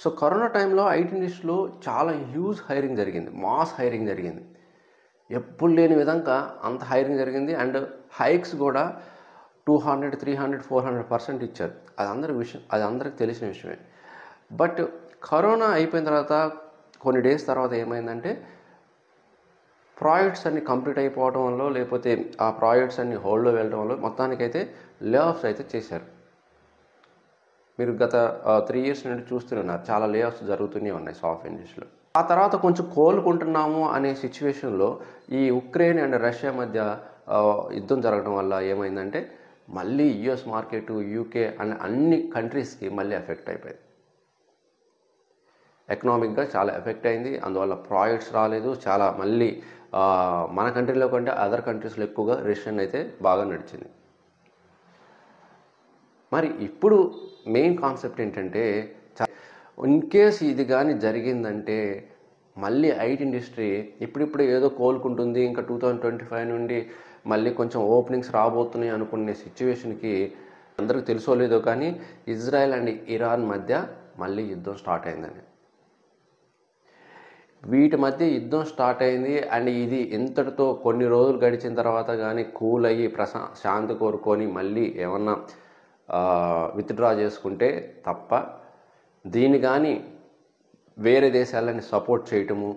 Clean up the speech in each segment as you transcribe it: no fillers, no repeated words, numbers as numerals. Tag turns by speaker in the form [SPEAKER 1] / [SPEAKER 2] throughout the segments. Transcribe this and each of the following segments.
[SPEAKER 1] So corona టైంలో IT ఇండస్ట్రీలో చాలా హ్యూజ్ హైరింగ్ జరిగింది, మాస్ హైరింగ్ జరిగింది. ఎప్పుడు లేని విధంగా అంత హైరింగ్ జరిగింది. అండ్ హైక్స్ కూడా 200, 300, 400% ఇచ్చారు. అది అందరికి తెలిసిన విషయమే. బట్ కరోనా అయిపోయిన తర్వాత కొన్ని డేస్ తర్వాత ఏమైందంటే ప్రాజెక్ట్స్ అన్ని కంప్లీట్ అయిపోవడం వల్ల, లేకపోతే ఆ ప్రాజెక్ట్స్ అన్ని హోల్డ్లో వెళ్ళడం వల్ల మొత్తానికైతే లే ఆఫ్స్ అయితే చేశారు. మీరు గత 3 years నుండి చూస్తున్నారు, చాలా లే ఆఫ్స్ జరుగుతూనే ఉన్నాయి సాఫ్ట్వేర్ ఇండస్ట్రీలో. ఆ తర్వాత కొంచెం కోలుకుంటున్నాము అనే సిచ్యువేషన్లో ఈ ఉక్రెయిన్ అండ్ రష్యా మధ్య యుద్ధం జరగడం వల్ల ఏమైందంటే మళ్ళీ యుఎస్ మార్కెట్, యూకే అనే అన్ని కంట్రీస్కి మళ్ళీ ఎఫెక్ట్ అయిపోయింది. ఎకనామిక్గా చాలా ఎఫెక్ట్ అయింది. అందువల్ల ప్రాజెక్ట్స్ రాలేదు. చాలా మళ్ళీ మన కంట్రీలో కంటే అదర్ కంట్రీస్లో ఎక్కువగా రిసెషన్ అయితే బాగా నడిచింది. మరి ఇప్పుడు మెయిన్ కాన్సెప్ట్ ఏంటంటే, ఇన్ కేస్ ఇది కానీ జరిగిందంటే మళ్ళీ ఐటీ ఇండస్ట్రీ ఇప్పుడిప్పుడు ఏదో కోలుకుంటుంది, ఇంకా 2025 నుండి మళ్ళీ కొంచెం ఓపెనింగ్స్ రాబోతున్నాయి అనుకునే సిచ్యువేషన్కి అందరికీ తెలుసో లేదో కానీ ఇజ్రాయెల్ అండ్ ఇరాన్ మధ్య మళ్ళీ యుద్ధం స్టార్ట్ అయిందని. వీటి మధ్య యుద్ధం స్టార్ట్ అయింది. అండ్ ఇది ఇంతటితో కొన్ని రోజులు గడిచిన తర్వాత కానీ కూల్ అయ్యి శాంతి కోరుకొని మళ్ళీ ఏమన్నా విత్డ్రా చేసుకుంటే తప్ప దీన్ని కానీ వేరే దేశాలని సపోర్ట్ చేయటము,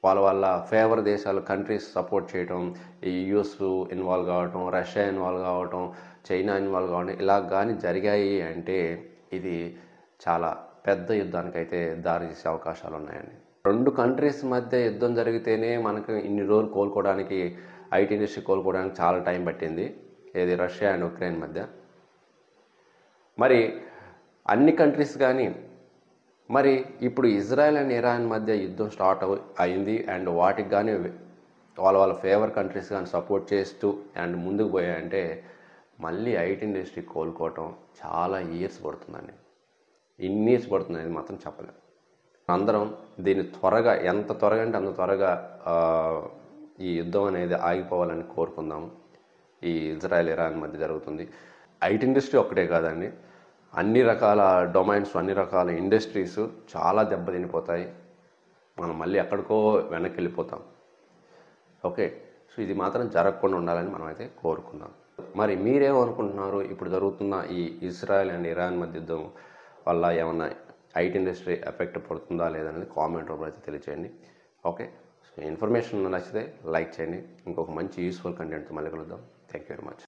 [SPEAKER 1] వాళ్ళ ఫేవర్ దేశాలు కంట్రీస్ సపోర్ట్ చేయటం, ఈ యుఎస్ ఇన్వాల్వ్ కావటం, రష్యా ఇన్వాల్వ్ కావటం, చైనా ఇన్వాల్వ్ కావడం ఇలా కానీ జరిగాయి అంటే ఇది చాలా పెద్ద యుద్ధానికైతే దారి తీసే అవకాశాలు ఉన్నాయండి. 2 కంట్రీస్ మధ్య యుద్ధం జరిగితేనే మనకు ఇన్ని రోజులు కోలుకోవడానికి, ఐటీ ఇండస్ట్రీ కోలుకోవడానికి చాలా టైం పట్టింది, ఏది రష్యా అండ్ ఉక్రెయిన్ మధ్య. మరి అన్ని కంట్రీస్ కానీ మరి ఇప్పుడు ఇజ్రాయెల్ అండ్ ఇరాన్ మధ్య యుద్ధం స్టార్ట్ అయింది. అండ్ వాటికి కానీ వాళ్ళ ఫేవర్ కంట్రీస్ కానీ సపోర్ట్ చేస్తూ అండ్ ముందుకు పోయాయంటే మళ్ళీ ఐటీ ఇండస్ట్రీ కోలుకోవటం చాలా ఇయర్స్ పడుతుందండి. ఇన్ని ఇయర్స్ పడుతుంది అది మాత్రం చెప్పలేం. అందరం దీన్ని త్వరగా, ఎంత త్వరగా అంటే అంత త్వరగా ఈ యుద్ధం అనేది ఆగిపోవాలని కోరుకుందాం. ఈ ఇజ్రాయెల్ ఇరాన్ మధ్య జరుగుతుంది. ఐటీ ఇండస్ట్రీ ఒక్కటే కాదండి, అన్ని రకాల డొమైన్స్, అన్ని రకాల ఇండస్ట్రీస్ చాలా దెబ్బతినిపోతాయి. మనం మళ్ళీ ఎక్కడికో వెనక్కి వెళ్ళిపోతాం. ఓకే, సో ఇది మాత్రం జరగకుండా ఉండాలని మనం అయితే కోరుకుందాం. మరి మీరేమనుకుంటున్నారు? ఇప్పుడు జరుగుతున్న ఈ ఇజ్రాయెల్ అండ్ ఇరాన్ మధ్య యుద్ధం వల్ల ఏమన్నా ఐటీ ఇండస్ట్రీ ఎఫెక్ట్ పడుతుందా లేదనేది కామెంట్ రూపంలో అయితే తెలియచేయండి. ఓకే, సో ఇన్ఫర్మేషన్ నచ్చితే లైక్ చేయండి. ఇంకొక మంచి యూస్ఫుల్ కంటెంట్తో మళ్ళీ కలుద్దాం. Thank you very much.